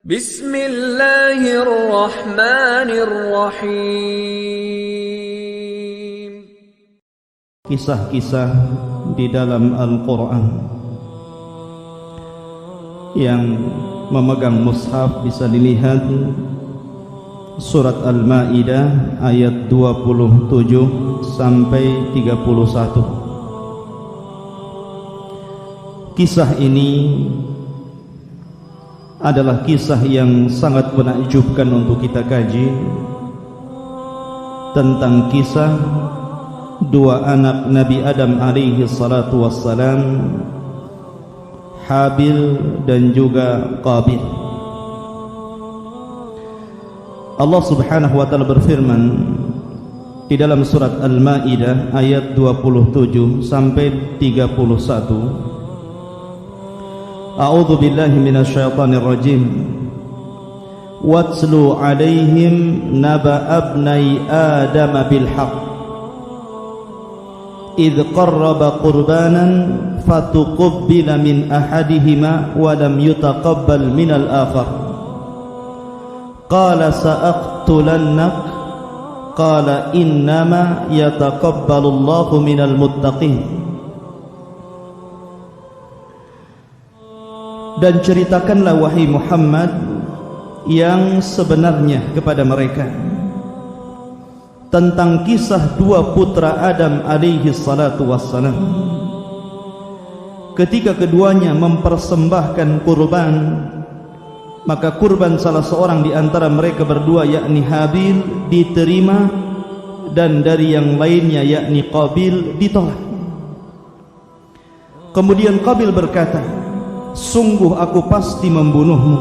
Bismillahirrahmanirrahim. Kisah-kisah di dalam Al-Quran. Yang memegang mushaf bisa dilihat surat Al-Maidah ayat 27 sampai 31. Kisah ini adalah kisah yang sangat menakjubkan untuk kita kaji, tentang kisah dua anak Nabi Adam alaihi salatu wassalam, Habil dan juga Qabil. Allah subhanahu wa ta'ala berfirman di dalam surat Al-Maidah ayat 27 sampai 31. A'udzu billahi minasyaitonir rajim. Watslu 'alaihim naba abnai Adam bil haqq idh qarraba qurbanan fatuqabbala min ahadihima wa lam yutaqabbal min al-akhar. Qala sa'aqtulannak qala innama yataqabbalullahu minal muttaqin. Dan ceritakanlah wahai Muhammad yang sebenarnya kepada mereka tentang kisah dua putra Adam alaihi salatu wassalam, ketika keduanya mempersembahkan kurban, maka kurban salah seorang di antara mereka berdua yakni Habil diterima dan dari yang lainnya yakni Qabil ditolak. Kemudian Qabil berkata, sungguh aku pasti membunuhmu.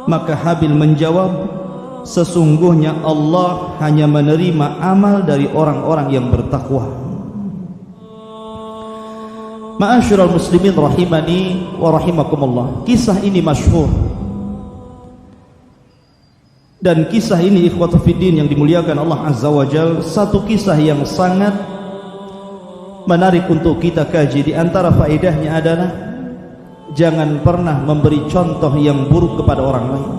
Maka Habil menjawab, sesungguhnya Allah hanya menerima amal dari orang-orang yang bertakwa. Ma'asyiral muslimin rahimani wa rahimakumullah. Kisah ini masyhur, dan kisah ini ikhwatu fiddin yang dimuliakan Allah azza wa jalla, satu kisah yang sangat menarik untuk kita kaji. Di antara faedahnya adalah jangan pernah memberi contoh yang buruk kepada orang lain.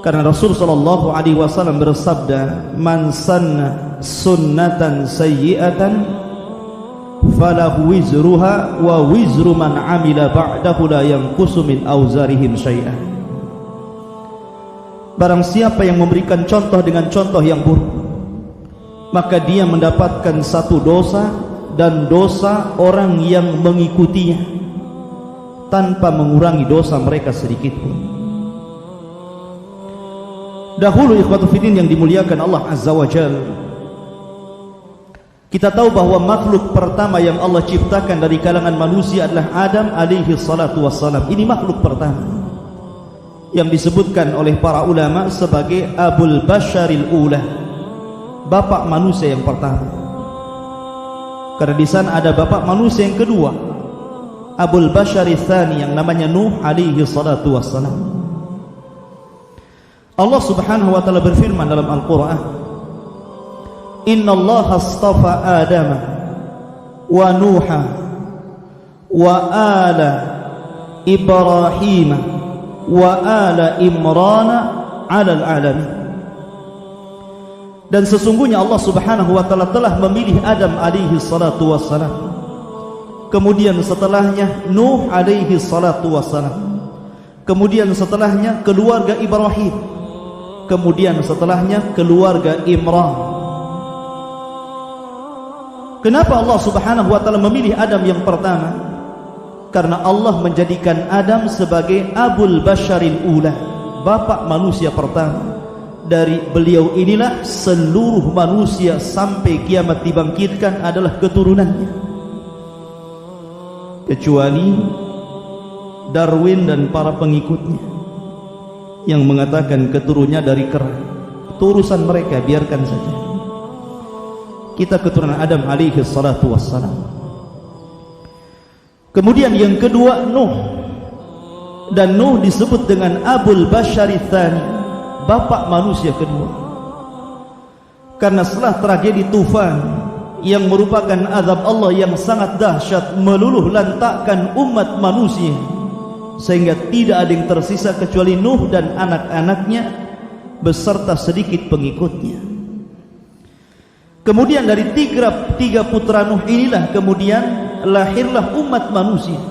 Karena Rasul sallallahu alaihi wasallam bersabda, "Man sanna sunnatan sayyi'atan falahu wizruha wa wizru man 'amila ba'dahu la yanqusu min auzarihim syai'an." Barang siapa yang memberikan contoh dengan contoh yang buruk, maka dia mendapatkan satu dosa dan dosa orang yang mengikutinya tanpa mengurangi dosa mereka sedikit pun. Dahulu ikhwatu fiddin yang dimuliakan Allah azza wa jalla, kita tahu bahwa makhluk pertama yang Allah ciptakan dari kalangan manusia adalah Adam alaihi salatu wassalam. Ini makhluk pertama yang disebutkan oleh para ulama sebagai Abul Basharil Ula, bapak manusia yang pertama. Karena di sana ada bapak manusia yang kedua, Abul Bashari Tsani, yang namanya Nuh alaihi salatu wassalam. Allah subhanahu wa ta'ala berfirman dalam Al-Quran, Inna Allah astafa Adam wa Nuha wa ala Ibrahim wa ala Imran ala alamin. Dan sesungguhnya Allah subhanahu wa ta'ala telah memilih Adam alaihi salatu wassalam, kemudian setelahnya Nuh alaihi salatu wassalam, kemudian setelahnya keluarga Ibrahim, kemudian setelahnya keluarga Imran. Kenapa Allah subhanahu wa ta'ala memilih Adam yang pertama? Karena Allah menjadikan Adam sebagai Abul Basharil Ula, bapak manusia pertama. Dari beliau inilah seluruh manusia sampai kiamat dibangkitkan adalah keturunannya, kecuali Darwin dan para pengikutnya yang mengatakan keturunannya dari kera. Itu urusan mereka, biarkan saja. Kita keturunan Adam alaihi salatu wassalam. Kemudian yang kedua Nuh, dan Nuh disebut dengan Abul Bashari Tsani, bapak manusia kedua. Karena setelah tragedi Tufan yang merupakan azab Allah yang sangat dahsyat meluluh lantakkan umat manusia, sehingga tidak ada yang tersisa kecuali Nuh dan anak-anaknya beserta sedikit pengikutnya. Kemudian dari tiga putra Nuh inilah kemudian lahirlah umat manusia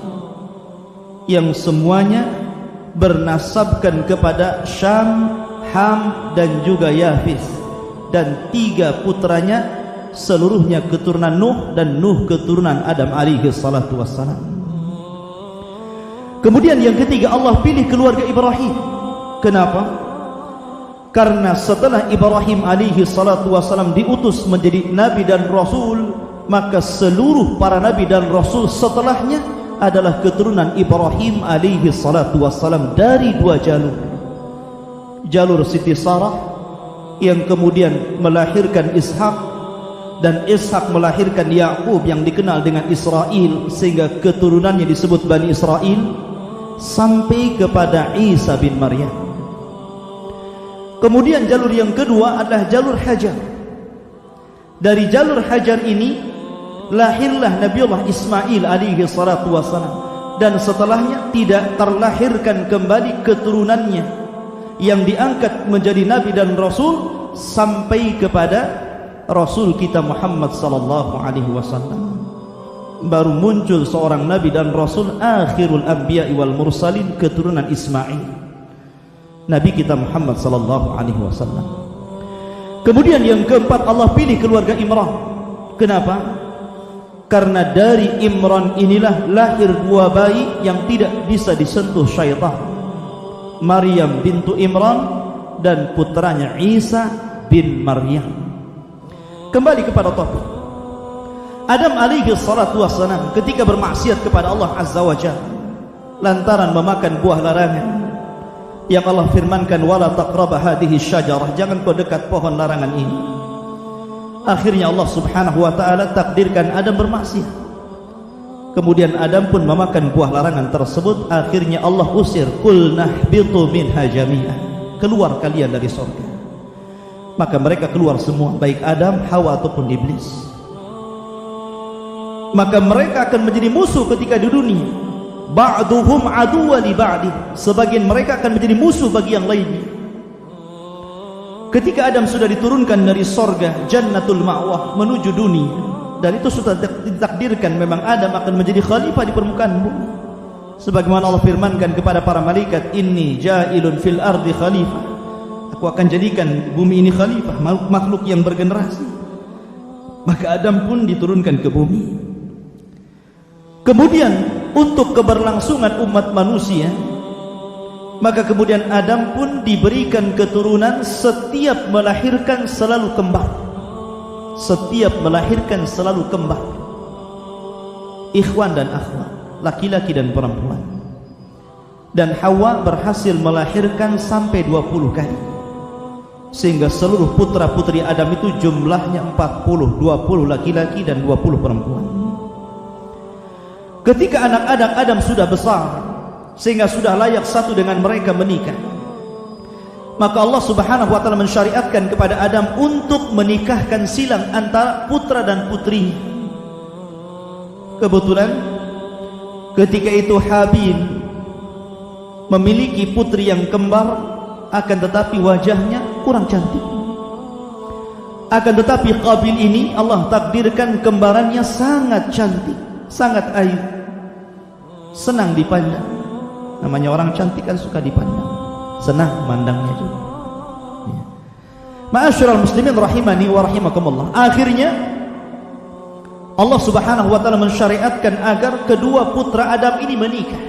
yang semuanya bernasabkan kepada Syam, Ham dan juga Yafis, dan tiga putranya seluruhnya keturunan Nuh dan Nuh keturunan Adam alaihi salatu wassalam. Kemudian yang ketiga Allah pilih keluarga Ibrahim. Kenapa? Karena setelah Ibrahim alaihi salatu wassalam diutus menjadi nabi dan rasul, maka seluruh para nabi dan rasul setelahnya adalah keturunan Ibrahim alaihi salatu wassalam dari dua jalur. Jalur Siti Sarah yang kemudian melahirkan Ishak, dan Ishak melahirkan Yakub yang dikenal dengan Israel, sehingga keturunannya disebut Bani Israel, sampai kepada Isa bin Maryam. Kemudian jalur yang kedua adalah jalur Hajar. Dari jalur Hajar ini lahirlah Nabiullah Ismail alaihi salatu wassalam, dan setelahnya tidak terlahirkan kembali keturunannya yang diangkat menjadi nabi dan rasul sampai kepada Rasul kita Muhammad sallallahu alaihi wasallam. Baru muncul seorang nabi dan rasul, akhirul anbiya wal mursalin, keturunan Ismail, nabi kita Muhammad sallallahu alaihi wasallam. Kemudian yang keempat Allah pilih keluarga Imran. Kenapa? Karena dari Imran inilah lahir dua bayi yang tidak bisa disentuh syaitan, Maryam bintu Imran dan putranya Isa bin Maryam. Kembali kepada topik. Adam alaihi salatu wassalam ketika bermaksiat kepada Allah azza wa jalla lantaran memakan buah larangan yang Allah firmankan, wala taqraba hadhihi syajarah, jangan kau dekat pohon larangan ini. Akhirnya Allah subhanahu wa ta'ala takdirkan Adam bermaksiat. Kemudian Adam pun memakan buah larangan tersebut. Akhirnya Allah usir, qul nahbitu minha jami'an, keluar kalian dari surga. Maka mereka keluar semua, baik Adam, Hawa ataupun iblis. Maka mereka akan menjadi musuh ketika di dunia. Ba'duhum aduwwa li ba'di, sebagian mereka akan menjadi musuh bagi yang lainnya. Ketika Adam sudah diturunkan dari surga Jannatul Ma'wah menuju dunia, dan itu sudah ditakdirkan memang Adam akan menjadi khalifah di permukaan bumi, sebagaimana Allah firmankan kepada para malaikat, inni ja'ilun fil ardi khalifah, aku akan jadikan bumi ini khalifah, makhluk yang bergenerasi. Maka Adam pun diturunkan ke bumi. Kemudian untuk keberlangsungan umat manusia, maka kemudian Adam pun diberikan keturunan, setiap melahirkan selalu kembar. Setiap melahirkan selalu kembar, ikhwan dan akhwat, laki-laki dan perempuan. Dan Hawa berhasil melahirkan sampai 20 kali, sehingga seluruh putra putri Adam itu jumlahnya 40, 20 laki-laki dan 20 perempuan. Ketika anak-anak Adam sudah besar sehingga sudah layak satu dengan mereka menikah, maka Allah subhanahu wa ta'ala mensyariatkan kepada Adam untuk menikahkan silang antara putra dan putrinya. Kebetulan ketika itu Habil memiliki putri yang kembar, akan tetapi wajahnya kurang cantik. Akan tetapi Qabil ini Allah takdirkan kembarannya sangat cantik, sangat ayu, senang dipandang. Namanya orang cantik kan suka dipandang, senang memandangnya juga. Ya. Ma'asyiral muslimin rahimani wa rahimakumullah. Akhirnya Allah subhanahu wa ta'ala mensyariatkan agar kedua putra Adam ini menikah.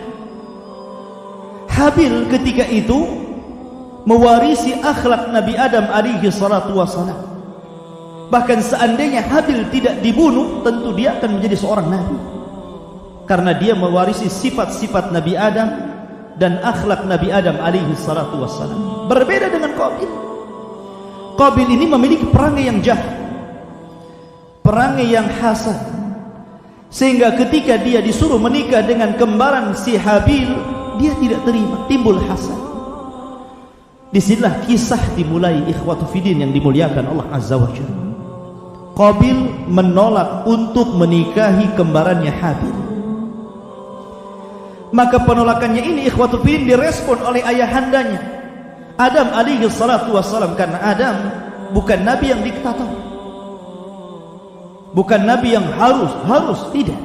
Habil ketika itu mewarisi akhlak Nabi Adam alaihi salatu wassalam. Bahkan seandainya Habil tidak dibunuh, tentu dia akan menjadi seorang nabi, karena dia mewarisi sifat-sifat Nabi Adam dan akhlak Nabi Adam alaihi salatu wassalam. Berbeda dengan Qabil. Qabil ini memiliki perangai yang jahat, perangai yang hasad, sehingga ketika dia disuruh menikah dengan kembaran si Habil, dia tidak terima, timbul hasad. Disinilah kisah dimulai, ikhwatu fiddin yang dimuliakan Allah azza wa jalla. Qabil menolak untuk menikahi kembarannya Habil. Maka penolakannya ini ikhwatul fiddin direspon oleh ayahandanya Adam alaihi salatu wassalam, karena Adam bukan nabi yang diktator, bukan nabi yang harus tidak.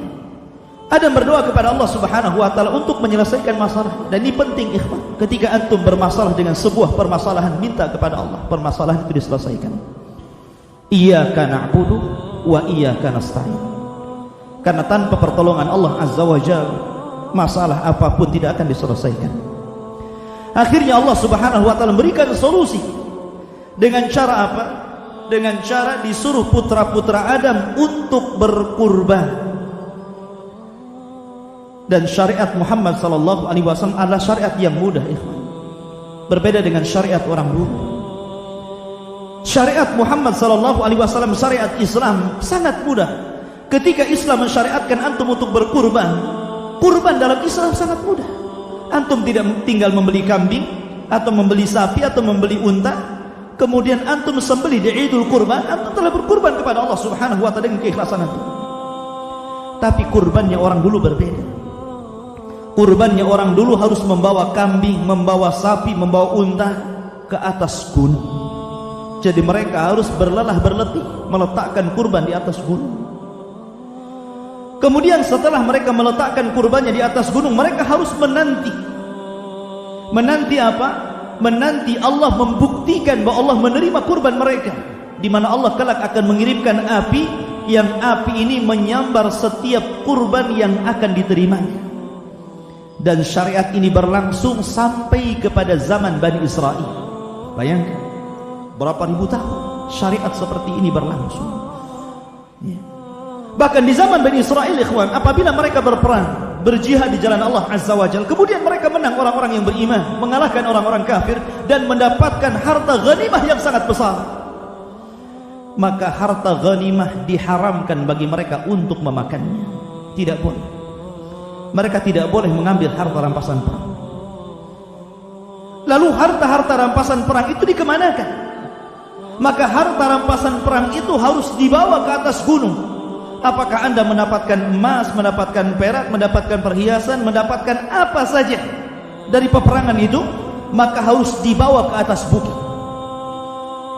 Adam berdoa kepada Allah Subhanahu wa taala untuk menyelesaikan masalah. Dan ini penting ikhwan, ketika antum bermasalah dengan sebuah permasalahan, minta kepada Allah permasalahan itu diselesaikan. Iyyaka na'budu wa iyyaka nasta'in. Karena tanpa pertolongan Allah Azza wa Jalla, masalah apapun tidak akan diselesaikan. Akhirnya Allah Subhanahu wa taala memberikan solusi dengan cara apa? Dengan cara disuruh putra-putra Adam untuk berkurban. Dan syariat Muhammad sallallahu alaihi wasallam adalah syariat yang mudah, ikhwan. Berbeda dengan syariat orang dulu. Syariat Muhammad sallallahu alaihi wasallam, syariat Islam sangat mudah. Ketika Islam mensyariatkan antum untuk berkurban, kurban dalam Islam sangat mudah. Antum tidak tinggal membeli kambing atau membeli sapi atau membeli unta, kemudian antum sembelih di Idul Kurban, antum telah berkurban kepada Allah Subhanahu wa taala dengan keikhlasan antum. Tapi kurbannya orang dulu berbeda. Kurbannya orang dulu harus membawa kambing, membawa sapi, membawa unta ke atas gunung. Jadi mereka harus berlelah berletih meletakkan kurban di atas gunung. Kemudian setelah mereka meletakkan kurbannya di atas gunung, mereka harus menanti. Menanti apa? Menanti Allah membuktikan bahwa Allah menerima kurban mereka, di mana Allah kelak akan mengirimkan api, yang api ini menyambar setiap kurban yang akan diterimanya. Dan syariat ini berlangsung sampai kepada zaman Bani Israel. Bayangkan berapa ribu tahun syariat seperti ini berlangsung. Bahkan di zaman Bani Israel, ikhwan, apabila mereka berperang, berjihad di jalan Allah Azza wa Jalla, kemudian mereka menang orang-orang yang beriman, mengalahkan orang-orang kafir, dan mendapatkan harta ghanimah yang sangat besar, maka harta ghanimah diharamkan bagi mereka untuk memakannya. Tidak boleh. Mereka tidak boleh mengambil harta rampasan perang. Lalu harta-harta rampasan perang itu dikemanakan? Maka harta rampasan perang itu harus dibawa ke atas gunung. Apakah anda mendapatkan emas, mendapatkan perak, mendapatkan perhiasan, mendapatkan apa saja dari peperangan itu, maka harus dibawa ke atas bukit.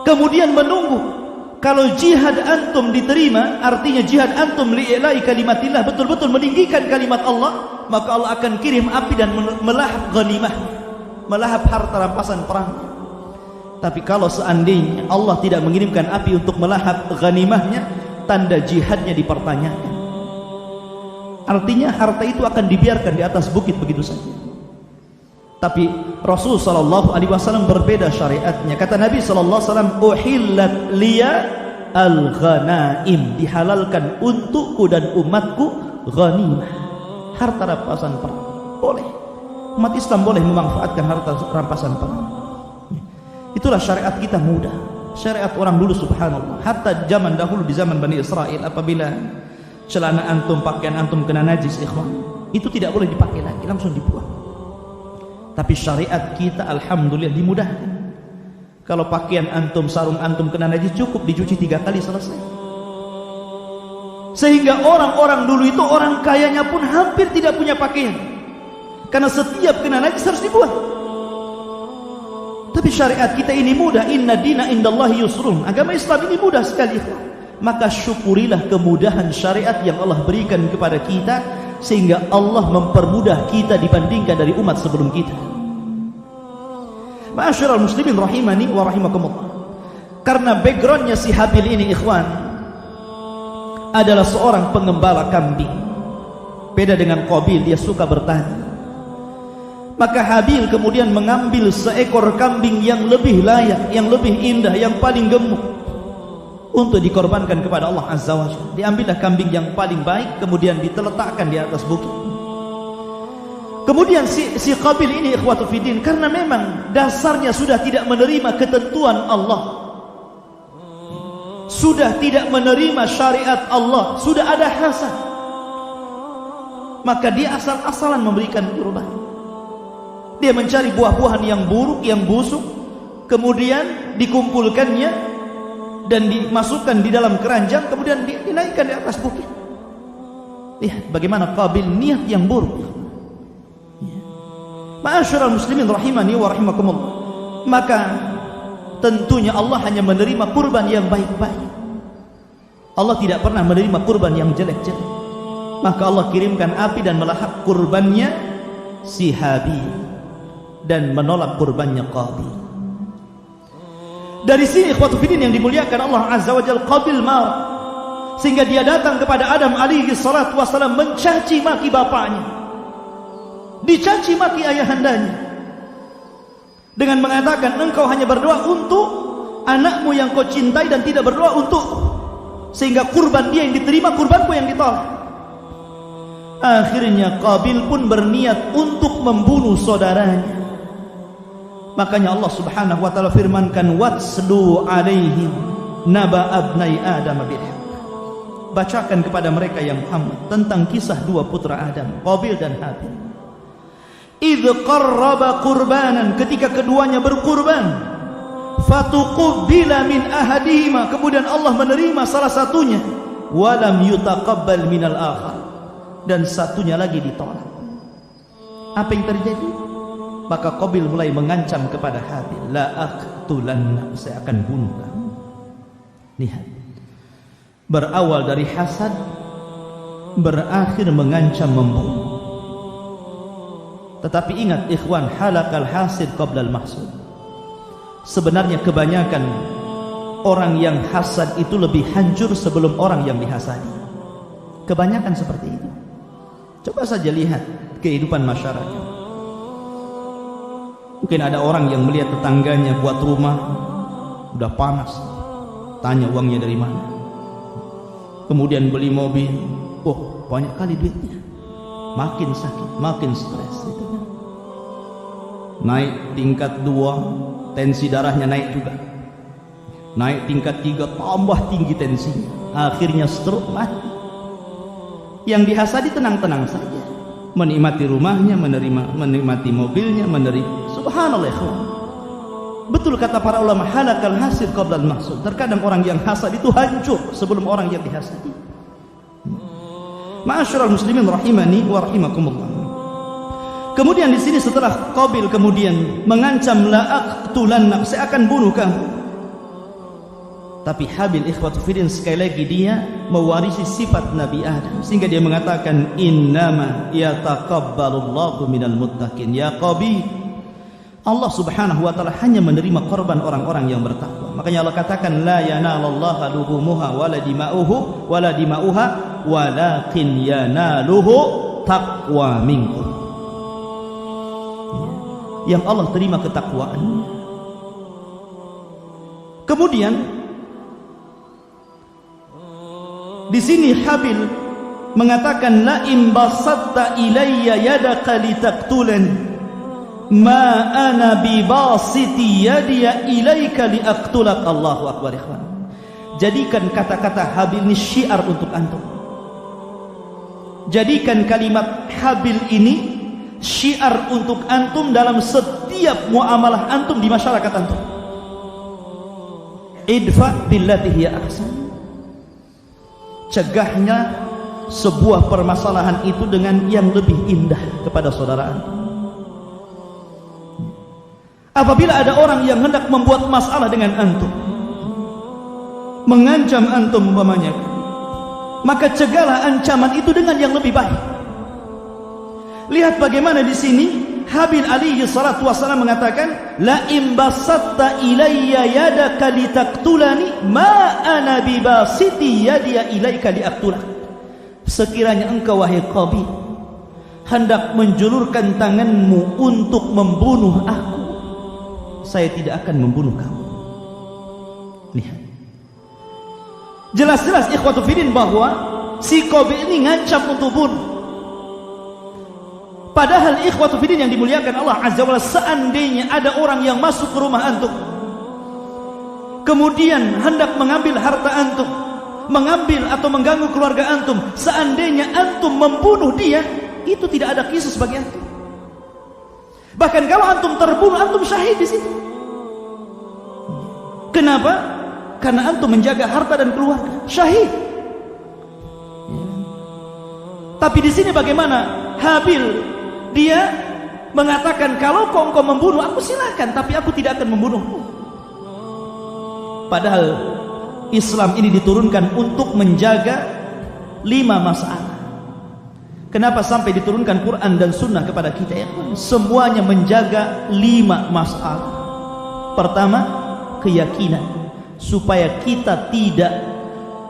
Kemudian menunggu. Kalau jihad antum diterima, artinya jihad antum li'ila'i kalimatillah, betul-betul meninggikan kalimat Allah, maka Allah akan kirim api dan melahap ghanimah, melahap harta rampasan perang. Tapi kalau seandainya Allah tidak mengirimkan api untuk melahap ghanimahnya, tanda jihadnya dipertanyakan. Artinya harta itu akan dibiarkan di atas bukit begitu saja. Tapi Rasul sallallahu alaihi wasallam berbeda syariatnya. Kata Nabi sallallahu alaihi wasallam, "Uhillat liya al-ghanaim." Dihalalkan untukku dan umatku ghanimah, harta rampasan perang. Boleh. Umat Islam boleh memanfaatkan harta rampasan perang. Itulah syariat kita mudah. Syariat orang dulu subhanallah. Hatta zaman dahulu di zaman Bani Israel, apabila celana antum, pakaian antum kena najis, ikhwan, itu tidak boleh dipakai lagi, langsung dibuang. Tapi syariat kita alhamdulillah dimudahkan. Kalau pakaian antum, sarung antum kena najis, cukup dicuci 3 kali selesai. Sehingga orang-orang dulu itu, orang kayanya pun hampir tidak punya pakaian, karena setiap kena najis harus dibuang. Tapi syariat kita ini mudah. Inna dina indallahi yusrun. Agama Islam ini mudah sekali. Maka syukurilah kemudahan syariat yang Allah berikan kepada kita, sehingga Allah mempermudah kita dibandingkan dari umat sebelum kita. Ma'asyiral muslimin rahimani wa rahimakumullah. Karena backgroundnya si Habil ini, ikhwan, adalah seorang pengembala kambing. Beda dengan Qabil, dia suka bertani. Maka Habil kemudian mengambil seekor kambing yang lebih layak, yang lebih indah, yang paling gemuk, untuk dikorbankan kepada Allah Azza wa Jalla. Diambillah kambing yang paling baik, kemudian diletakkan di atas bukit. Kemudian si Qabil ini, ikhwatu fiddin, karena memang dasarnya sudah tidak menerima ketentuan Allah, sudah tidak menerima syariat Allah, sudah ada hasad, maka dia asal-asalan memberikan kurban. Dia mencari buah-buahan yang buruk, yang busuk, kemudian dikumpulkannya dan dimasukkan di dalam keranjang, kemudian dinaikkan di atas bukit. Lihat bagaimana Qabil, niat yang buruk. Ma'asyiral muslimin rahimani wa rahimakumullah, maka tentunya Allah hanya menerima kurban yang baik-baik. Allah tidak pernah menerima kurban yang jelek-jelek. Maka Allah kirimkan api dan melahap kurbannya si Habil dan menolak kurbannya Qabil. Dari sini ikhwatu fiddin yang dimuliakan Allah Azza wa Jalla, Qabil marah sehingga dia datang kepada Adam alaihi salatu wasalam mencaci maki bapaknya, dicaci maki ayahandanya dengan mengatakan, engkau hanya berdoa untuk anakmu yang kau cintai dan tidak berdoa untuk, sehingga kurban dia yang diterima, kurbanku yang ditolak. Akhirnya Qabil pun berniat untuk membunuh saudaranya. Makanya Allah Subhanahu wa taala firmankan, watslu alaihim naba abnai adam bil haqq. Bacakan kepada mereka yang Muhammad tentang kisah dua putra Adam, Qabil dan Habil. Idz qarraba qurbanan, ketika keduanya berkurban, fatuqbila min ahadihima, kemudian Allah menerima salah satunya, walam yutaqabbal minal akhar, dan satunya lagi ditolak. Apa yang terjadi? Maka Qabil mulai mengancam kepada Habil, la aqtulanna, saya akan bunuh kamu. Lihat, berawal dari hasad, berakhir mengancam membunuh. Tetapi ingat ikhwan, halakal hasid qabla al-mahsud. Sebenarnya kebanyakan orang yang hasad itu lebih hancur sebelum orang yang dihasadi. Kebanyakan seperti itu. Coba saja lihat kehidupan masyarakat. Mungkin ada orang yang melihat tetangganya buat rumah udah panas, tanya uangnya dari mana. Kemudian beli mobil, oh banyak kali duitnya. Makin sakit, makin stres. Naik tingkat 2, tensi darahnya naik juga. Naik tingkat 3, tambah tinggi tensinya. Akhirnya stroke, mati. Yang dihasadi tenang-tenang saja, menikmati rumahnya, menikmati mobilnya, subhanallah ikhwan. Betul kata para ulama, halakal hasid qabla al-mahsud. Terkadang orang yang hasad itu hancur sebelum orang yang dihasadi. Ma'asyiral muslimin rahimani wa rahimakumullah. Kemudian di sini setelah Qabil kemudian mengancam, la aqtulannak, saya akan bunuh kamu. Tapi Habil ikhwatu fiddin sekali lagi dia mewarisi sifat Nabi Adam, sehingga dia mengatakan, innama yataqabbalullahu minal muttaqin. Ya Qabil, Allah Subhanahu wa taala hanya menerima korban orang-orang yang bertakwa. Makanya Allah katakan, la yanalallaha luhumuha wala dima'uhu wala dima'uha walakin yanaluhu taqwa minkum. Yang Allah terima ketakwaan. Kemudian di sini Habil mengatakan, la in basatta ilayya yadaka litaqtulani ma ana bi basiti yadiya ilaika liaqtulak. Allahu akbar ikhwan. Jadikan kata-kata Habil ini syiar untuk antum. Jadikan kalimat Habil ini syiar untuk antum dalam setiap muamalah antum di masyarakat antum. Idfa billati hiya ahsan. Cegahnya sebuah permasalahan itu dengan yang lebih indah kepada saudara antum. Apabila ada orang yang hendak membuat masalah dengan antum, mengancam antum umpamanya, maka cegahlah ancaman itu dengan yang lebih baik. Lihat bagaimana di sini Habil alaihi salatu wasallam mengatakan, la in basatta ilayya yadaka litaqtulani ma ana bi basiti yadiya ilaika liaqtulak. Sekiranya engkau wahai Qabil hendak menjulurkan tanganmu untuk membunuh aku, saya tidak akan membunuh kamu. Lihat, jelas-jelas ikhwatu fiddin bahwa si Qabil ini ngancam untuk bunuh. Padahal ikhwatu fiddin yang dimuliakan Allah Azza wa Jalla, seandainya ada orang yang masuk ke rumah antum kemudian hendak mengambil harta antum, mengambil atau mengganggu keluarga antum, seandainya antum membunuh dia, itu tidak ada kisah bagi antum. Bahkan kalau antum terbunuh, antum syahid di situ. Kenapa? Karena antum menjaga harta dan keluarga, syahid. Tapi di sini bagaimana? Habil dia mengatakan, kalau engkau membunuh aku silakan, tapi aku tidak akan membunuhmu. Padahal Islam ini diturunkan untuk menjaga 5 masalah. Kenapa sampai diturunkan Quran dan Sunnah kepada kita? Ya, semuanya menjaga 5 masalah. Pertama, keyakinan. Supaya kita tidak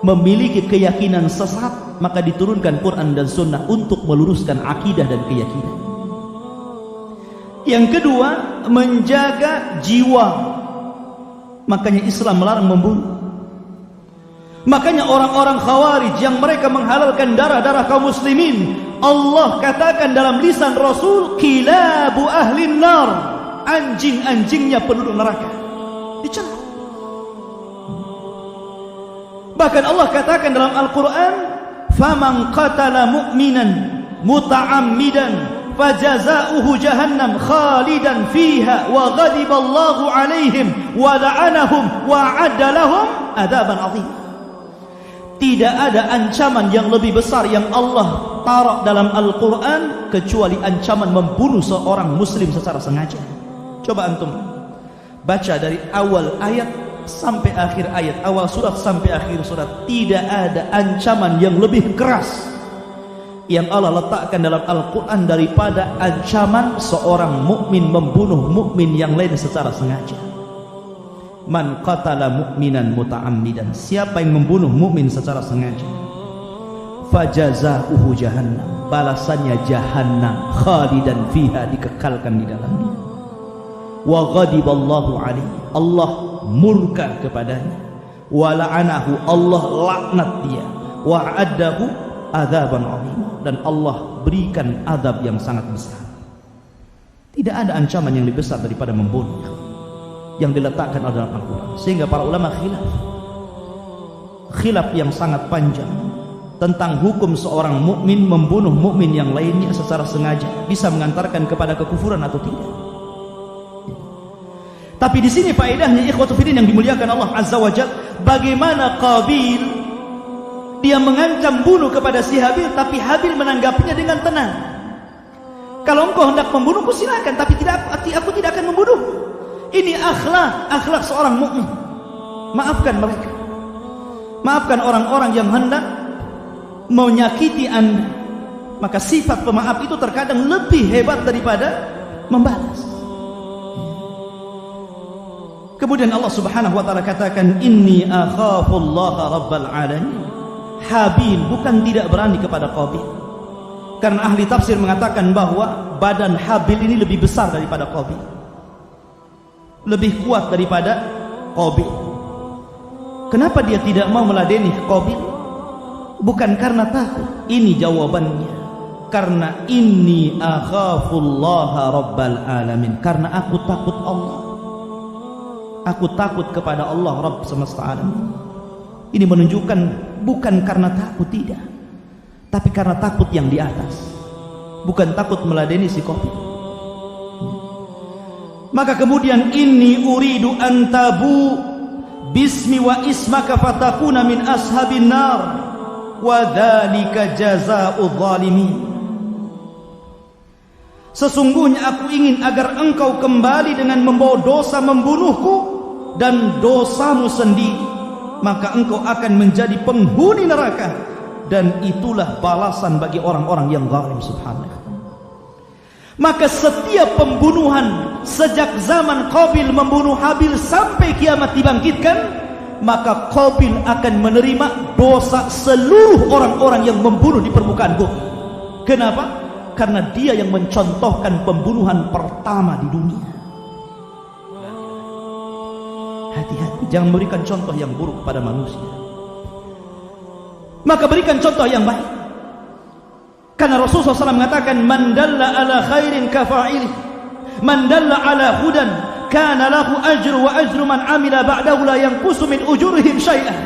memiliki keyakinan sesat, maka diturunkan Quran dan Sunnah untuk meluruskan akidah dan keyakinan. Yang kedua, menjaga jiwa. Makanya Islam melarang membunuh. Makanya orang-orang Khawarij yang mereka menghalalkan darah-darah kaum muslimin, Allah katakan dalam lisan Rasul, kilabu ahlin nar, anjing-anjingnya penduduk neraka. Dicela. Bahkan Allah katakan dalam Al-Quran, faman qatala mu'minan muta'ammidan fajaza'uhu jahannam khalidan fiha wa ghadiballahu alaihim wa la'anahum wa a'adda lahum adaban azim. Tidak ada ancaman yang lebih besar yang Allah taruh dalam Al-Quran kecuali ancaman membunuh seorang muslim secara sengaja. Coba antum baca dari awal ayat sampai akhir ayat, awal surat sampai akhir surat. Tidak ada ancaman yang lebih keras yang Allah letakkan dalam Al-Quran daripada ancaman seorang mukmin membunuh mukmin yang lain secara sengaja. Man qatala mu'minan muta'ammidan, siapa yang membunuh mukmin secara sengaja, fajaza'uhu jahannam, balasannya jahannam, khalidan fiha, dikekalkan di dalamnya. Wa ghadiballahu alaihi, Allah murka kepadanya. Wa la'anahu, Allah laknat dia. Wa a'addahu adzaban 'azim, dan Allah berikan azab yang sangat besar. Tidak ada ancaman yang lebih besar daripada membunuh yang diletakkan dalam Al-Quran. Sehingga para ulama khilaf yang sangat panjang tentang hukum seorang mukmin membunuh mukmin yang lainnya secara sengaja, bisa mengantarkan kepada kekufuran atau tidak. Tapi di sini faedahnya ikhwatu fillah yang dimuliakan Allah Azza wa Jalla, bagaimana Qabil dia mengancam bunuh kepada si Habil, tapi Habil menanggapinya dengan tenang. Kalau engkau hendak membunuhku silakan, tapi aku tidak akan membunuh. Ini akhlak seorang mukmin. Maafkan mereka. Maafkan orang-orang yang hendak menyakiti Anda. Maka sifat pemaaf itu terkadang lebih hebat daripada membalas. Kemudian Allah Subhanahu wa taala katakan, inni akhafullaha rabbal alamin. Habil bukan tidak berani kepada Qabil, karena ahli tafsir mengatakan bahwa badan Habil ini lebih besar daripada Qabil, lebih kuat daripada Qabil. Kenapa dia tidak mau meladeni Qabil? Bukan karena takut. Ini jawabannya, karena inni akhafullaha rabbal alamin, karena aku takut Allah. Aku takut kepada Allah Rabb semesta alam. Ini menunjukkan bukan karena takut, tidak, tapi karena takut yang di atas, bukan takut meladeni si Qabil. Maka kemudian, inni uridu antabu bismi wa ismaka fatakuna min ashabin nar wa dzalika jazaa'udz zalimin. Sesungguhnya aku ingin agar engkau kembali dengan membawa dosa membunuhku dan dosamu sendiri, maka engkau akan menjadi penghuni neraka, dan itulah balasan bagi orang-orang yang zalim. Subhanallah. Maka setiap pembunuhan sejak zaman Qabil membunuh Habil sampai kiamat dibangkitkan, maka Qabil akan menerima dosa seluruh orang-orang yang membunuh di permukaan bumi. Kenapa? Karena dia yang mencontohkan pembunuhan pertama di dunia. Hati-hati, jangan berikan contoh yang buruk kepada manusia, maka berikan contoh yang baik. Karena Rasulullah SAW mengatakan, man dalla ala khairin kafa'ili, man dalla ala hudan kana lahu ajru wa ajru man amila ba'dahu la yanqusu min ujurihim syai'an.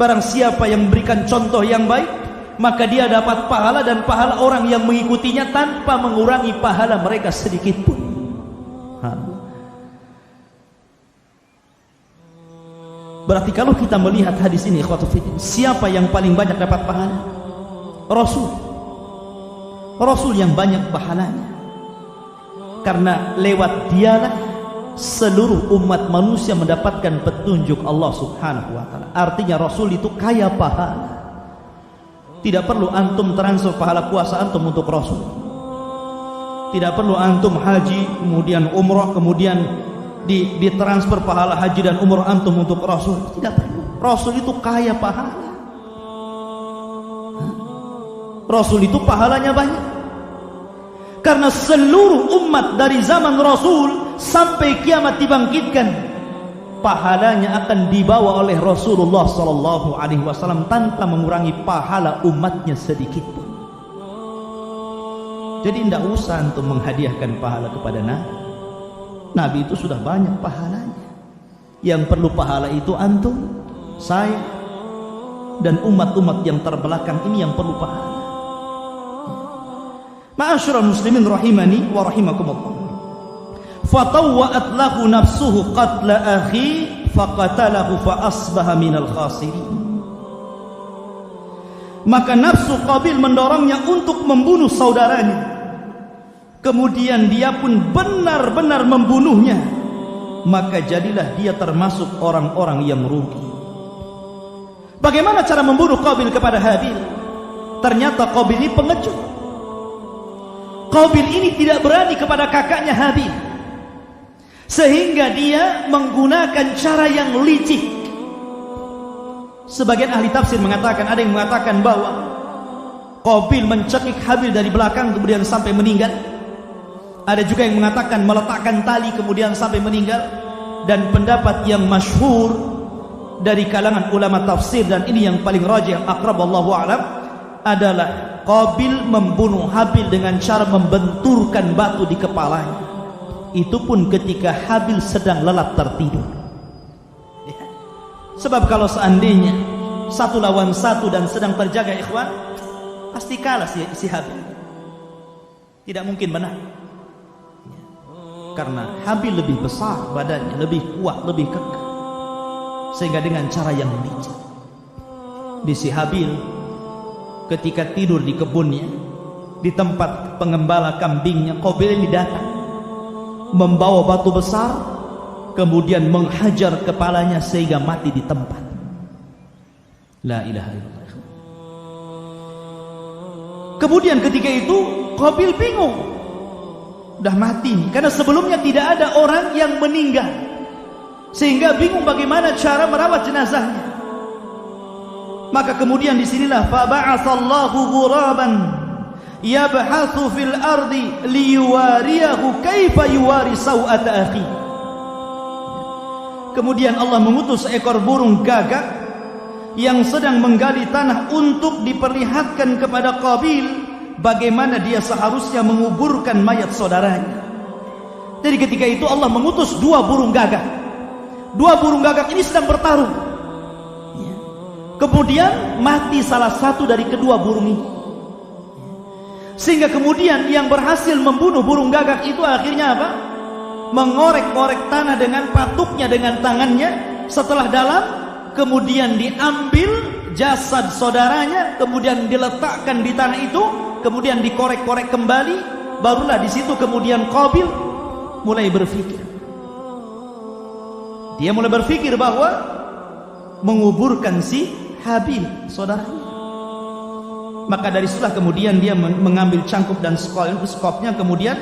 Barang siapa yang memberikan contoh yang baik, maka dia dapat pahala dan pahala orang yang mengikutinya tanpa mengurangi pahala mereka sedikit pun. Berarti kalau kita melihat hadis ini, ikhwatu fillah, siapa yang paling banyak dapat pahala? Rasul yang banyak pahalanya. karena lewat dialah seluruh umat manusia mendapatkan petunjuk Allah Subhanahu wa taala. Artinya Rasul itu kaya pahala. Tidak perlu antum transfer pahala puasa antum untuk Rasul. Tidak perlu antum haji kemudian umrah kemudian ditransfer pahala haji dan umrah antum untuk Rasul. Tidak perlu. Rasul itu kaya pahala. Rasul itu pahalanya banyak. Karena seluruh umat dari zaman Rasul sampai kiamat dibangkitkan, pahalanya akan dibawa oleh Rasulullah sallallahu alaihi wasallam tanpa mengurangi pahala umatnya sedikit pun. Jadi tidak usah untuk menghadiahkan pahala kepada Nabi. Nabi itu sudah banyak pahalanya. Yang perlu pahala itu antum, saya, dan umat-umat yang terbelakang ini yang perlu pahala. Ma'asyiral muslimin rahimani wa rahimakumullah. Fatawwa'at lahu nafsuhu qatla akhi faqatalahu fa asbaha minal khasirin. Maka nafsu Qabil mendorongnya untuk membunuh saudaranya. Kemudian dia pun benar-benar membunuhnya. Maka jadilah dia termasuk orang-orang yang rugi. Bagaimana cara membunuh Qabil kepada Habil? Ternyata Qabil ini pengecut. Qabil ini tidak berani kepada kakaknya Habil, sehingga dia menggunakan cara yang licik. Sebagian ahli tafsir mengatakan, ada yang mengatakan bahwa Qabil mencekik Habil dari belakang kemudian sampai meninggal. Ada juga yang mengatakan meletakkan tali kemudian sampai meninggal. Dan pendapat yang masyhur dari kalangan ulama tafsir, dan ini yang paling rajih, aqrab Allahu a'lam, adalah Qabil membunuh Habil dengan cara membenturkan batu di kepalanya. Itu pun ketika Habil sedang lelap tertidur. Ya. Sebab kalau seandainya satu lawan satu dan sedang terjaga ikhwan, pasti kalah si Habil. Tidak mungkin menang. Ya. Karena Habil lebih besar badannya, lebih kuat, lebih kekeh. Sehingga dengan cara yang licik, di si Habil ketika tidur di kebunnya, di tempat pengembala kambingnya, Qabil ini datang membawa batu besar, kemudian menghajar kepalanya sehingga mati di tempat. La ilaha illallah. Kemudian ketika itu Qabil bingung, udah mati nih, karena sebelumnya tidak ada orang yang meninggal, sehingga bingung bagaimana cara merawat jenazahnya. Maka kemudian disinilah faba'atsallahu ghuraban yabhathu fil ardi liyuwariyahu kaifa yuwari sawata akhi. Kemudian Allah mengutus seekor burung gagak yang sedang menggali tanah untuk diperlihatkan kepada Qabil bagaimana dia seharusnya menguburkan mayat saudaranya. Jadi ketika itu Allah mengutus dua burung gagak. Dua burung gagak ini sedang bertarung. Kemudian mati salah satu dari kedua burung ini. Sehingga kemudian yang berhasil membunuh burung gagak itu akhirnya apa? Mengorek-orek tanah dengan patuknya, dengan tangannya. Setelah dalam, kemudian diambil jasad saudaranya, kemudian diletakkan di tanah itu, kemudian dikorek-korek kembali. Barulah di situ kemudian Qabil mulai berpikir. Dia mulai berpikir bahwa menguburkan si Habil saudaranya. Maka dari situlah kemudian dia mengambil cangkup dan skopnya, kemudian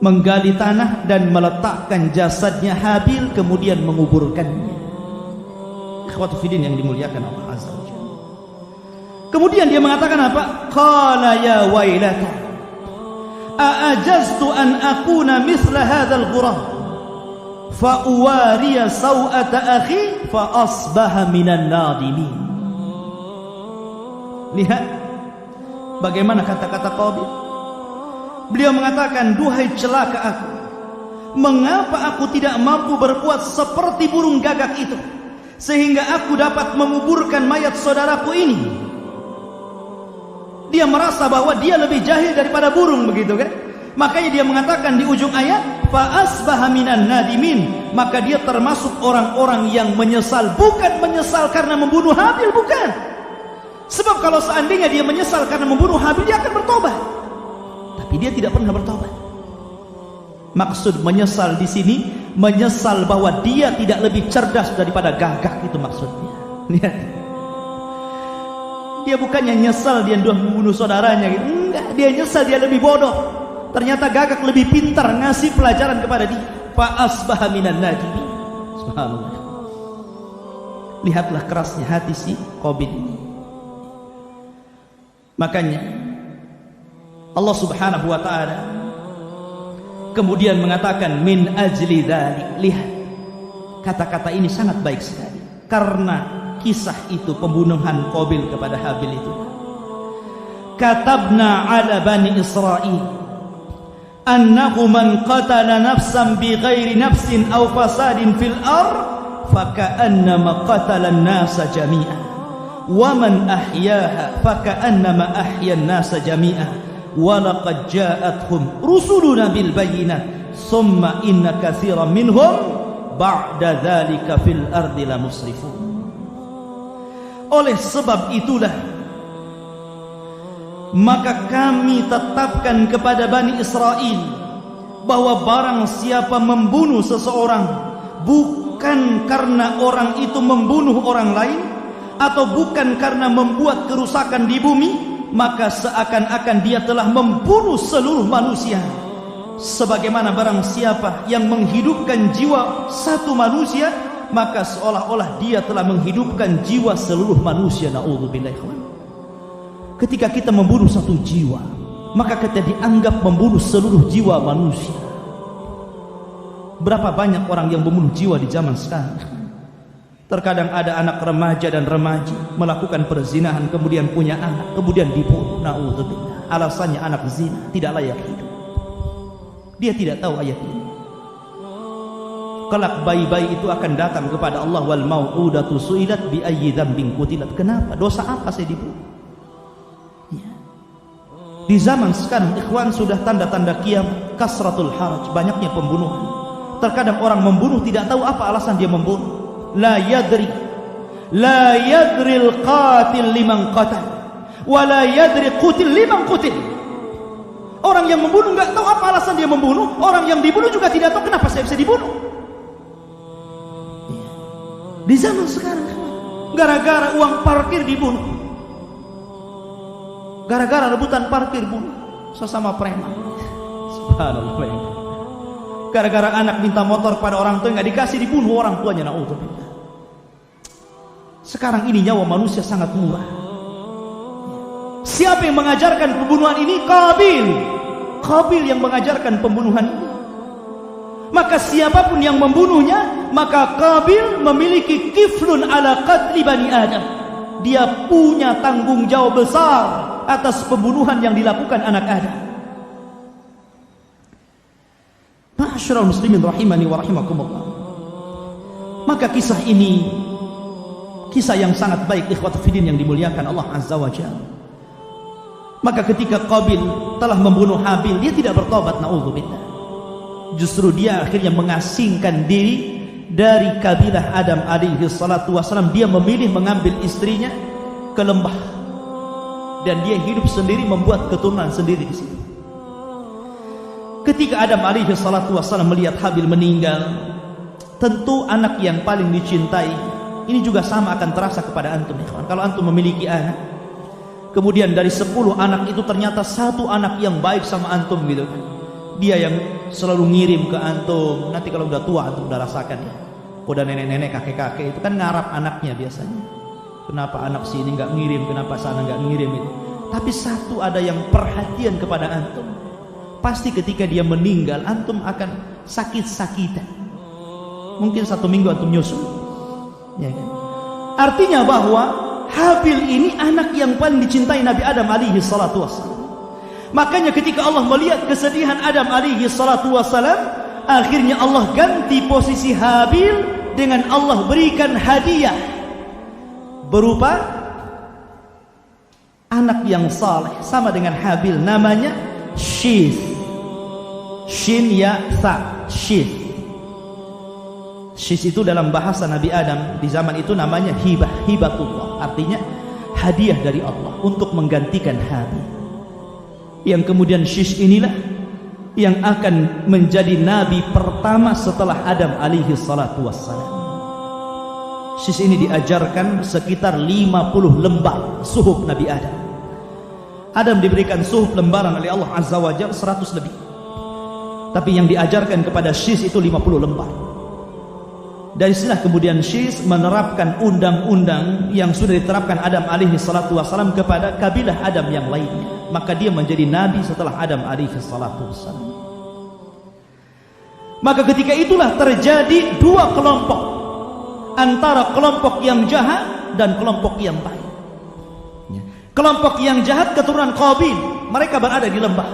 menggali tanah dan meletakkan jasadnya Habil, kemudian menguburkannya. Ikhwatu fiddin yang dimuliakan Allah Azza wa Jalla. Kemudian dia mengatakan apa? Qala ya wailata a'ajaztu an akuna mithla hadzal ghurab fa uwariya sawata akhi fa asbaha minan nadimin. Lihat bagaimana kata-kata Qabil. Beliau mengatakan, duhai celaka aku, mengapa aku tidak mampu berbuat seperti burung gagak itu sehingga aku dapat menguburkan mayat saudaraku ini. Dia merasa bahwa dia lebih jahil daripada burung, begitu kan? Makanya dia mengatakan di ujung ayat, fa asbaha minan nadimin, maka dia termasuk orang-orang yang menyesal. Bukan menyesal karena membunuh Habil, bukan. Sebab kalau seandainya dia menyesal karena membunuh Habil, dia akan bertobat. Tapi dia tidak pernah bertobat. Maksud menyesal di sini, menyesal bahwa dia tidak lebih cerdas daripada Gagak, itu maksudnya. Lihat. Dia bukannya nyesal dia membunuh saudaranya gitu. Enggak, dia nyesal dia lebih bodoh. Ternyata Gagak lebih pintar ngasih pelajaran kepada dia. Fa asbaha minan nadimin. Subhanallah. Lihatlah kerasnya hati si Qabil ini. Makanya Allah Subhanahu wa taala kemudian mengatakan min ajli dzalik. Lihat, kata-kata ini sangat baik sekali. Karena kisah itu, pembunuhan Qabil kepada Habil itu, katabna ala bani Israil annahu man qatala nafsan bighairi nafsin aw fasadin fil ard faka'annama qatala an-nasa jami'an wa man ahyaha faka'annama ahya an-nasa jami'an wa laqad ja'atuhum rusuluna bil bayyinat summa inna katsiran minhum ba'da dzalika fil ardi la musrifun. Oleh sebab itulah maka kami tetapkan kepada Bani Israel bahwa barang siapa membunuh seseorang bukan karena orang itu membunuh orang lain atau bukan karena membuat kerusakan di bumi, maka seakan-akan dia telah membunuh seluruh manusia. Sebagaimana barang siapa yang menghidupkan jiwa satu manusia, maka seolah-olah dia telah menghidupkan jiwa seluruh manusia. Na'udzubillah. Ketika kita membunuh satu jiwa, maka kita dianggap membunuh seluruh jiwa manusia. Berapa banyak orang yang membunuh jiwa di zaman sekarang? Terkadang ada anak remaja dan remaji melakukan perzinahan, kemudian punya anak, kemudian dibunuh. Na'udzubillah. Alasannya anak zina tidak layak hidup. Dia tidak tahu ayat ini. Kelak bayi-bayi itu akan datang kepada Allah, wal mau'udatu su'ilat bi ayyi dzambin qutilat. Kenapa? Dosa apa saya dibunuh? Ya. Di zaman sekarang ikhwan sudah tanda-tanda kiamat, kasratul haraj, banyaknya pembunuhan. Terkadang orang membunuh tidak tahu apa alasan dia membunuh. La yadril qatil liman qatal wa la yadri qutil liman qutil. Orang yang membunuh enggak tahu apa alasan dia membunuh, orang yang dibunuh juga tidak tahu kenapa saya bisa dibunuh. Di zaman sekarang gara-gara uang parkir dibunuh, gara-gara rebutan parkir bunuh sesama preman. Subhanallah. Gara-gara anak minta motor pada orang tua nggak dikasih, dibunuh orang tuanya. Na'udzubillah. Sekarang ini nyawa manusia sangat murah. Siapa yang mengajarkan pembunuhan ini? Qabil yang mengajarkan pembunuhan ini. Maka siapapun yang membunuhnya, maka Qabil memiliki kiflun ala qatli bani Adam. Dia punya tanggung jawab besar atas pembunuhan yang dilakukan anak Adam. Ma'asyiral muslimin rahimani wa rahimakumullah. Maka kisah ini kisah yang sangat baik, ikhwat fillah yang dimuliakan Allah Azza wa Jalla. Maka ketika Qabil telah membunuh Habil, dia tidak bertobat, na'udzubillah. Justru dia akhirnya mengasingkan diri dari kabilah Adam alaihi salatu wassalam. Dia memilih mengambil istrinya ke lembah dan dia hidup sendiri, membuat keturunan sendiri di situ. Ketika Adam alaihi salatu wassalam melihat Habil meninggal, tentu anak yang paling dicintai ini juga sama akan terasa kepada antum. Kalau antum memiliki anak, kemudian dari 10 anak itu ternyata satu anak yang baik sama antum gitu kan, dia yang selalu ngirim ke antum. Nanti kalau udah tua antum udah rasakan ya, udah nenek-nenek kakek-kakek itu kan ngarap anaknya biasanya. Kenapa anak sini nggak ngirim, kenapa sana nggak ngirim itu. Tapi satu ada yang perhatian kepada antum. Pasti ketika dia meninggal antum akan sakit-sakitan. Mungkin 1 minggu antum nyusul, ya kan? Artinya bahwa Habil ini anak yang paling dicintai Nabi Adam alaihi salatu wassalam. Makanya ketika Allah melihat kesedihan Adam alaihi salatu wassalam, akhirnya Allah ganti posisi Habil dengan Allah berikan hadiah berupa anak yang saleh sama dengan Habil, namanya Syith. Shin ya sa, Syith. Syith itu dalam bahasa Nabi Adam di zaman itu namanya hibah, hibatullah, artinya hadiah dari Allah untuk menggantikan Habil. Yang kemudian Syith inilah yang akan menjadi nabi pertama setelah Adam alaihi salatu wassalam. Sis ini diajarkan sekitar 50 lembar suhuf Nabi Adam. Adam diberikan suhuf lembaran oleh Allah Azza wa Jalla 100 lebih. Tapi yang diajarkan kepada Sis itu 50 lembar. Dari sinilah kemudian Sis menerapkan undang-undang yang sudah diterapkan Adam alaihi salatu wassalam kepada kabilah Adam yang lainnya. Maka dia menjadi nabi setelah Adam alaihi salatu wassalam. Maka ketika itulah terjadi dua kelompok, antara kelompok yang jahat dan kelompok yang baik. Kelompok yang jahat keturunan Qabil, mereka berada di lembah.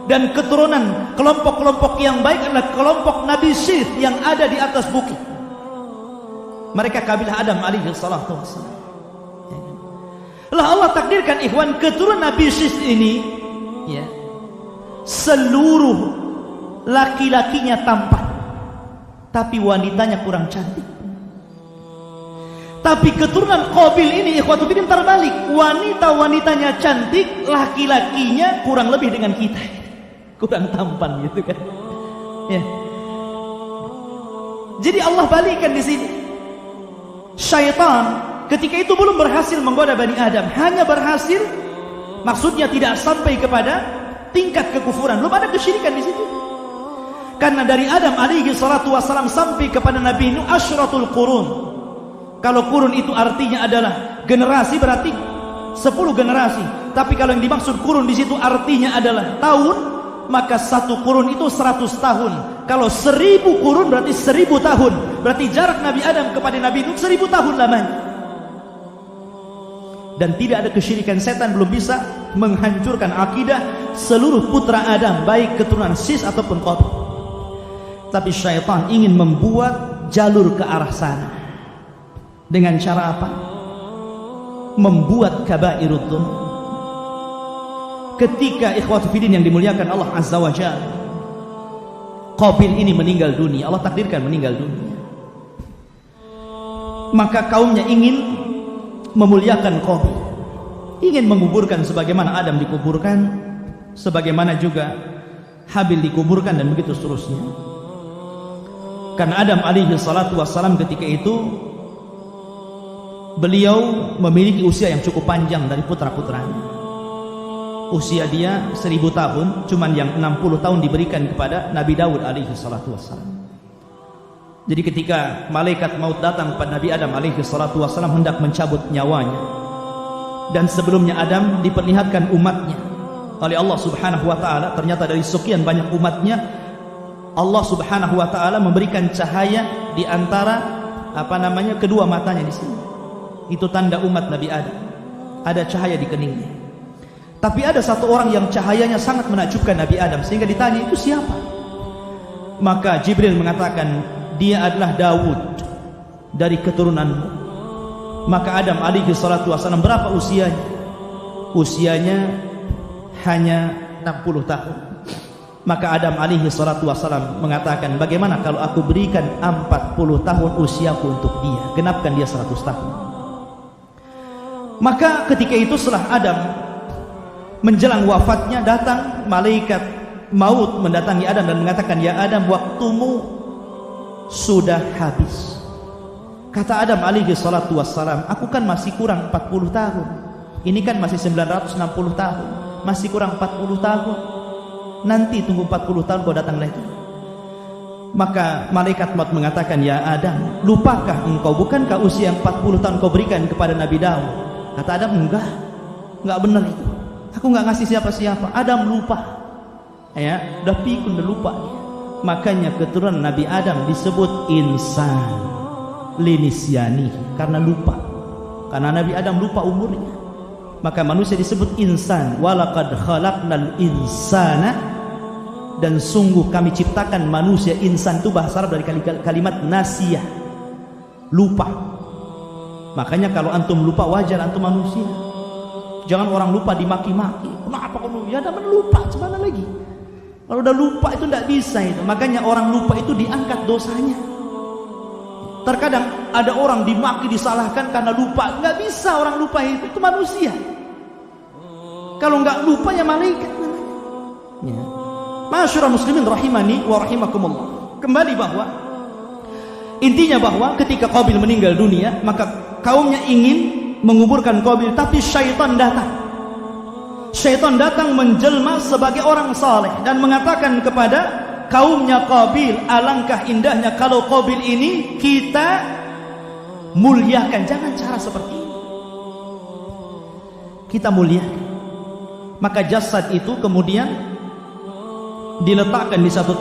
Dan keturunan kelompok-kelompok yang baik adalah kelompok Nabi Syith yang ada di atas bukit. Mereka kabilah Adam alaihi salatu wassalam. Lah Allah takdirkan ikhwan, keturunan Nabi Syith ini ya, seluruh laki-lakinya tampan, tapi wanitanya kurang cantik. Tapi keturunan Qabil ini ikhwatul fiddin terbalik, wanita-wanitanya cantik, laki-lakinya kurang lebih dengan kita, kurang tampan gitu kan ya. Jadi Allah balikkan di sini. Syaitan ketika itu belum berhasil menggoda Bani Adam, hanya berhasil, maksudnya tidak sampai kepada tingkat kekufuran, belum ada kesyirikan di situ. Karena dari Adam alaihi salatu wassalam sampai kepada Nabi Nuh asyratul qurun. Kalau kurun itu artinya adalah generasi, berarti 10 generasi. Tapi kalau yang dimaksud kurun di situ artinya adalah tahun, maka satu kurun itu 100 tahun. Kalau 1000 kurun berarti 1000 tahun. Berarti jarak Nabi Adam kepada Nabi Nuh 1000 tahun lamanya. Dan tidak ada kesyirikan, setan belum bisa menghancurkan akidah seluruh putra Adam, baik keturunan Sis ataupun Qabil. Tapi syaitan ingin membuat jalur ke arah sana. Dengan cara apa? Membuat kabairud dzunub. Ketika ikhwatu fiddin yang dimuliakan Allah Azza wa Jalla, Qabil ini meninggal dunia, Allah takdirkan meninggal dunia. Maka kaumnya ingin memuliakan Qabil, ingin menguburkan sebagaimana Adam dikuburkan, sebagaimana juga Habil dikuburkan, dan begitu seterusnya. Karena Adam alaihi salatu wassalam ketika itu beliau memiliki usia yang cukup panjang dari putra-putranya. Usia dia 1000 tahun, cuman yang 60 tahun diberikan kepada Nabi Daud alaihi salatu wassalam. Jadi ketika malaikat maut datang kepada Nabi Adam alaihi salatu wassalam hendak mencabut nyawanya, dan sebelumnya Adam diperlihatkan umatnya oleh Allah subhanahu wa ta'ala, ternyata dari sekian banyak umatnya Allah subhanahu wa ta'ala memberikan cahaya di antara kedua matanya di sini. Itu tanda umat Nabi Adam, ada cahaya di keningnya. Tapi ada satu orang yang cahayanya sangat menakjubkan Nabi Adam, sehingga ditanya, itu siapa? Maka Jibril mengatakan, dia adalah Daud dari keturunanmu. Maka Adam alaihi salatu wassalam berapa usianya? Usianya hanya 60 tahun. Maka Adam alaihi salatu wassalam mengatakan, bagaimana kalau aku berikan 40 tahun usiaku untuk dia, genapkan dia 100 tahun. Maka ketika itu setelah Adam menjelang wafatnya, datang malaikat maut mendatangi Adam dan mengatakan, ya Adam, waktumu sudah habis. Kata Adam alaihi salatu wassalam, aku kan masih kurang 40 tahun. Ini kan masih 960 tahun, masih kurang 40 tahun. Nanti tunggu 40 tahun kau datang lagi. Maka malaikat maut mengatakan, ya Adam, lupakah engkau, bukankah usia 40 tahun kau berikan kepada Nabi Daud? Kata Adam, enggak benar itu. Aku enggak ngasih siapa-siapa. Adam lupa. Ya, udah pikun, udah lupa. Makanya keturunan Nabi Adam disebut insan linisyani, karena lupa. Karena Nabi Adam lupa umurnya, maka manusia disebut insan. Walaqad khalaqnal insana, dan sungguh kami ciptakan manusia. Insan itu bahasa Arab dari kalimat nasiyah, lupa. Makanya kalau antum lupa, wajar, antum manusia. Jangan orang lupa dimaki-maki. Kenapa kamu? Ya namanya lupa, gimana lagi? Kalau udah lupa itu tidak bisa itu. Makanya orang lupa itu diangkat dosanya. Terkadang ada orang dimaki, disalahkan karena lupa. Nggak bisa orang lupa itu manusia. Kalau nggak lupa ya malaikat namanya. Ya. Ma'asyiral muslimin rahimani wa rahimakumullah. Kembali bahwa intinya bahwa ketika Qabil meninggal dunia, maka kaumnya ingin menguburkan Qabil, tapi syaitan datang. Syaitan datang menjelma sebagai orang saleh dan mengatakan kepada kaumnya Qabil, alangkah indahnya kalau Qabil ini kita muliakan. Jangan cara seperti ini, kita muliakan. Maka jasad itu kemudian diletakkan di satu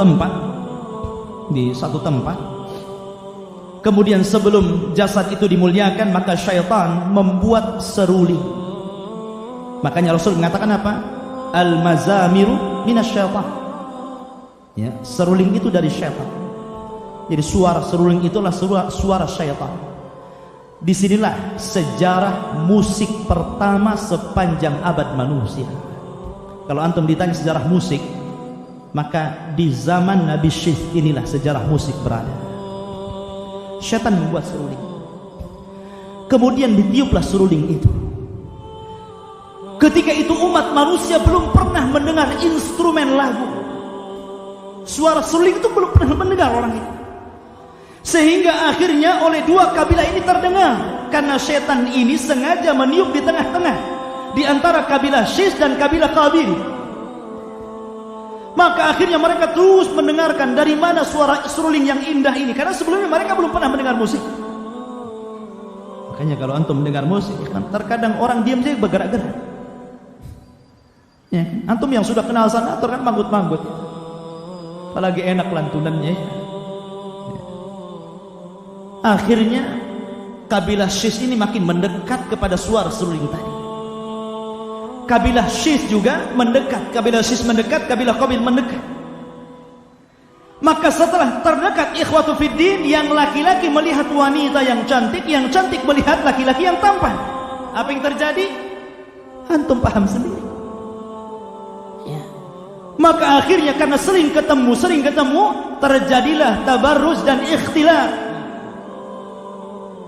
tempat. Kemudian sebelum jasad itu dimuliakan, maka syaitan membuat seruling. Makanya Rasul mengatakan apa? Al-mazamiru minasyaitan. Ya, seruling itu dari syaitan. Jadi suara seruling itulah suara syaitan. Disinilah sejarah musik pertama sepanjang abad manusia. Kalau antum ditanya sejarah musik, maka di zaman Nabi Syekh inilah sejarah musik berada. Syaitan membuat seruling, kemudian ditiuplah seruling itu. Ketika itu umat manusia belum pernah mendengar instrumen lagu. Suara seruling itu belum pernah mendengar orang itu. Sehingga akhirnya oleh dua kabilah ini terdengar, karena syaitan ini sengaja meniup di tengah-tengah, di antara kabilah Syekh dan kabilah Qabil. Maka akhirnya mereka terus mendengarkan dari mana suara seruling yang indah ini, karena sebelumnya mereka belum pernah mendengar musik. Makanya kalau antum mendengar musik, terkadang orang diam saja bergerak-gerak. Ya, antum yang sudah kenal sanator kan manggut-manggut, apalagi enak lantunannya. Akhirnya kabilah Syekh ini makin mendekat kepada suara seruling tadi. Kabilah Syekh juga mendekat, kabilah Syekh mendekat, kabilah Qabil mendekat. Maka setelah terdekat, ikhwatu fiddin, yang laki-laki melihat wanita yang cantik melihat laki-laki yang tampan. Apa yang terjadi? Antum paham sendiri. Ya. Maka akhirnya karena sering ketemu, terjadilah tabarruz dan ikhtilat.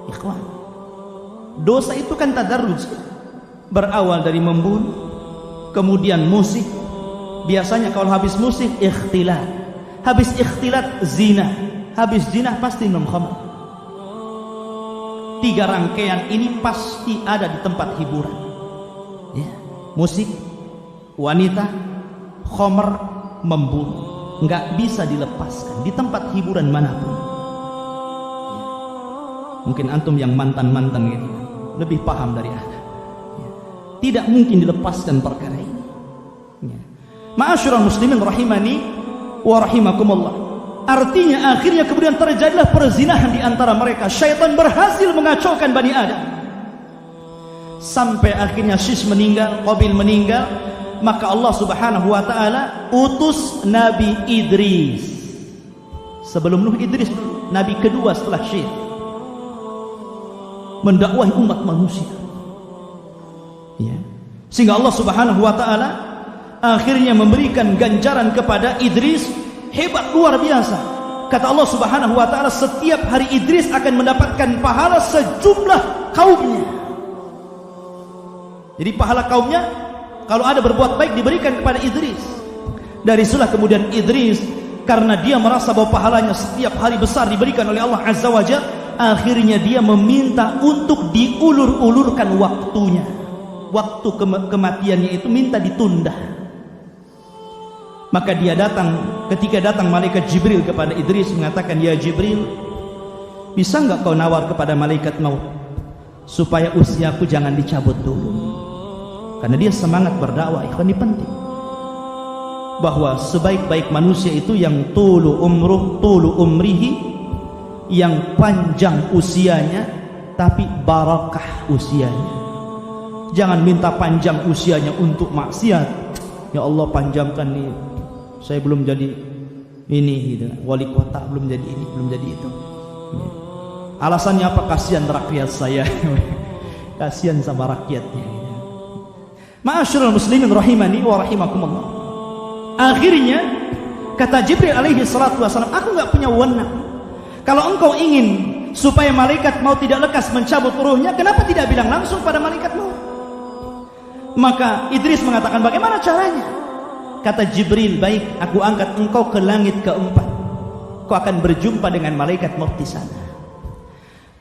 Ikhwan, dosa itu kan tadarruj, berawal dari membunuh, kemudian musik. Biasanya kalau habis musik ikhtilat, habis ikhtilat zina, habis zina pasti minum khamr. 3 rangkaian ini pasti ada di tempat hiburan, ya. Musik, wanita, khamr, membunuh, nggak bisa dilepaskan di tempat hiburan manapun. Mungkin antum yang mantan-mantan gitu lebih paham dari Anda. Tidak mungkin dilepaskan perkara ini. Ma'asyiral muslimin rahimani wa rahimakumullah. Artinya akhirnya kemudian terjadilah perzinahan di antara mereka. Syaitan berhasil mengacaukan Bani Adam. Sampai akhirnya Syekh meninggal, Qabil meninggal, maka Allah Subhanahu wa taala utus Nabi Idris. Sebelum Nuh, Idris nabi kedua setelah Syekh, mendakwahi umat manusia. Ya. Sehingga Allah Subhanahu wa taala akhirnya memberikan ganjaran kepada Idris hebat luar biasa. Kata Allah Subhanahu wa taala, setiap hari Idris akan mendapatkan pahala sejumlah kaumnya. Jadi pahala kaumnya kalau ada berbuat baik diberikan kepada Idris. Dari situlah kemudian Idris, karena dia merasa bahwa pahalanya setiap hari besar diberikan oleh Allah Azza wa Jalla, akhirnya dia meminta untuk diulur-ulurkan waktunya. Waktu kematiannya itu minta ditunda. Maka dia datang, ketika datang malaikat Jibril kepada Idris mengatakan, "Ya Jibril, bisa enggak kau nawar kepada malaikat maut supaya usiaku jangan dicabut dulu?" Karena dia semangat berdakwah. Ikhwan, ini penting bahwa sebaik-baik manusia itu yang tulu umrihi, yang panjang usianya tapi barakah usianya. Jangan minta panjang usianya untuk maksiat. Ya Allah, panjangkan nih, saya belum jadi ini gitu, wali kota belum jadi ini, belum jadi itu. Alasannya apa? Kasihan rakyat saya. Kasihan sama rakyatnya. Ma'asyiral muslimin rahimani wa rahimakumullah. Akhirnya kata Jibril alaihi salatu wasallam, aku enggak punya wewenang. Kalau engkau ingin supaya malaikat maut tidak lekas mencabut ruhnya, kenapa tidak bilang langsung pada malaikat maut? Maka Idris mengatakan, bagaimana caranya? Kata Jibril, baik, aku angkat engkau ke langit keempat. Kau akan berjumpa dengan malaikat maut di sana.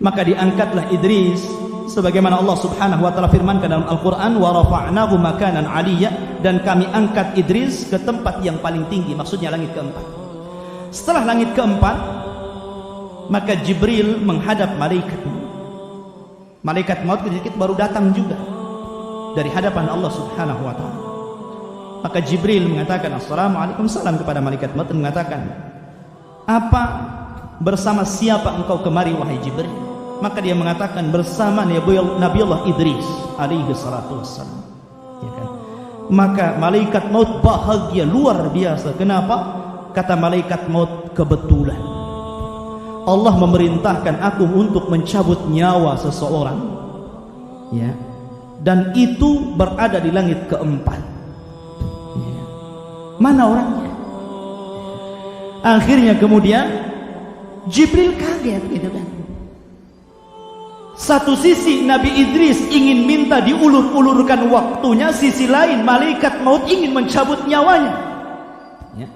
Maka diangkatlah Idris, sebagaimana Allah Subhanahu wa taala firmankan dalam Al-Qur'an, wa rafa'nahu makanan 'aliyya, dan kami angkat Idris ke tempat yang paling tinggi, maksudnya langit keempat. Setelah langit keempat, maka Jibril menghadap malaikat. Malaikat maut sedikit baru datang juga dari hadapan Allah Subhanahu wa taala. Maka Jibril mengatakan assalamualaikum, salam kepada malaikat maut, dan mengatakan, apa, bersama siapa engkau kemari wahai Jibril? Maka dia mengatakan, bersama Nabi Allah Idris alaihi salatu wassalam, ya kan? Maka malaikat maut bahagia luar biasa. Kenapa? Kata malaikat maut, kebetulan Allah memerintahkan aku untuk mencabut nyawa seseorang, ya, dan itu berada di langit keempat, ya. Mana orangnya? Akhirnya kemudian Jibril kaget, gitu kan. Satu sisi Nabi Idris ingin minta diulur-ulurkan waktunya, sisi lain malaikat maut ingin mencabut nyawanya, ya.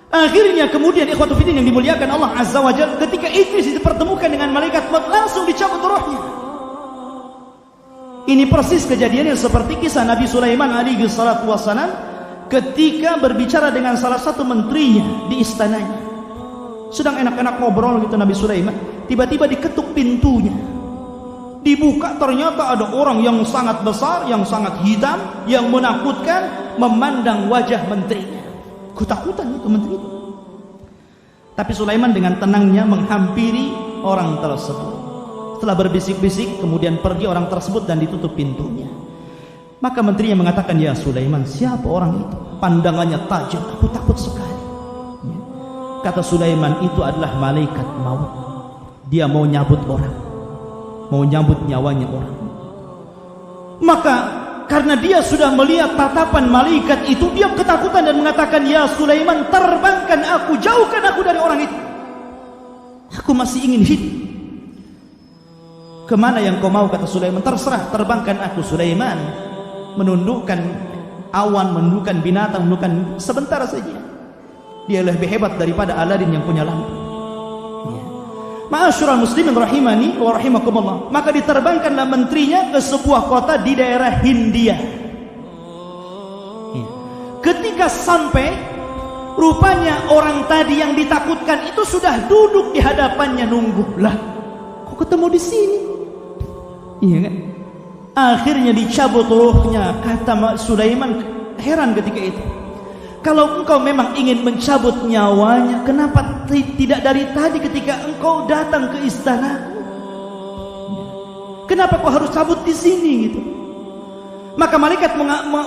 Akhirnya kemudian ikhwatu fiddin yang dimuliakan Allah Azza wa Jalla, ketika Idris dipertemukan dengan malaikat maut, langsung dicabut rohnya. Ini persis kejadiannya seperti kisah Nabi Sulaiman alaihi salatu wassalam ketika berbicara dengan salah satu menterinya di istananya. Sedang enak-enak ngobrol gitu Nabi Sulaiman, tiba-tiba diketuk pintunya. Dibuka, ternyata ada orang yang sangat besar, yang sangat hitam, yang menakutkan, memandang wajah menterinya. Ketakutan itu menteri itu. Tapi Sulaiman dengan tenangnya menghampiri orang tersebut. Setelah berbisik-bisik, kemudian pergi orang tersebut dan ditutup pintunya. Maka menterinya mengatakan, ya Sulaiman, siapa orang itu? Pandangannya tajam, aku takut sekali. Kata Sulaiman, itu adalah malaikat maut. Dia mau nyabut orang, mau nyabut nyawanya orang. Maka karena dia sudah melihat tatapan malaikat itu, dia ketakutan dan mengatakan, ya Sulaiman, terbangkan aku, jauhkan aku dari orang itu. Aku masih ingin hidup. Kemana yang kau mau? Kata Sulaiman. Terserah, terbangkan aku. Sulaiman menundukkan awan, menundukkan binatang, menundukkan sebentar saja. Dia lebih hebat daripada Aladin yang punya lampu, ya. Ma'asyiral muslimin rahimani wa rahimakumullah. Maka diterbangkanlah menterinya ke sebuah kota di daerah Hindia, ya. Ketika sampai, rupanya orang tadi yang ditakutkan itu sudah duduk di hadapannya nunggu. Lah, kok ketemu di sini? Iya kan? Akhirnya dicabut rohnya. Kata Sulaiman heran ketika itu, kalau engkau memang ingin mencabut nyawanya, kenapa tidak dari tadi ketika engkau datang ke istana? Kenapa kau harus cabut di sini gitu? Maka malaikat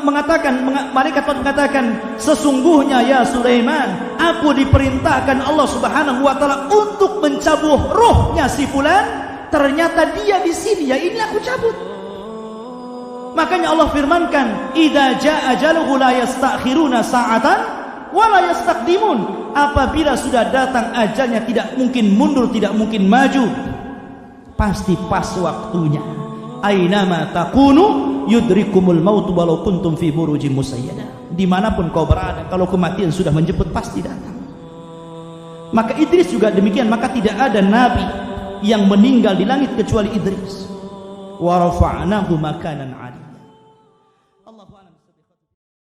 mengatakan, sesungguhnya ya Sulaiman, aku diperintahkan Allah Subhanahu wa taala untuk mencabut rohnya si fulan. Ternyata dia di sini, ya ini aku cabut. Makanya Allah firmankan, idza jaa ajaluhu la yastakhiruna sa'atan wa la yastaqdimun. Apabila sudah datang ajalnya, tidak mungkin mundur, tidak mungkin maju, pasti pas waktunya. Ainama takunu yudrikumul maut walau kuntum fi burujim musayyadah. Dimanapun kau berada, kalau kematian sudah menjemput, pasti datang. Maka Idris juga demikian. Maka tidak ada nabi yang meninggal di langit kecuali Idris. Wa rafa'nahu makanan 'aliyya.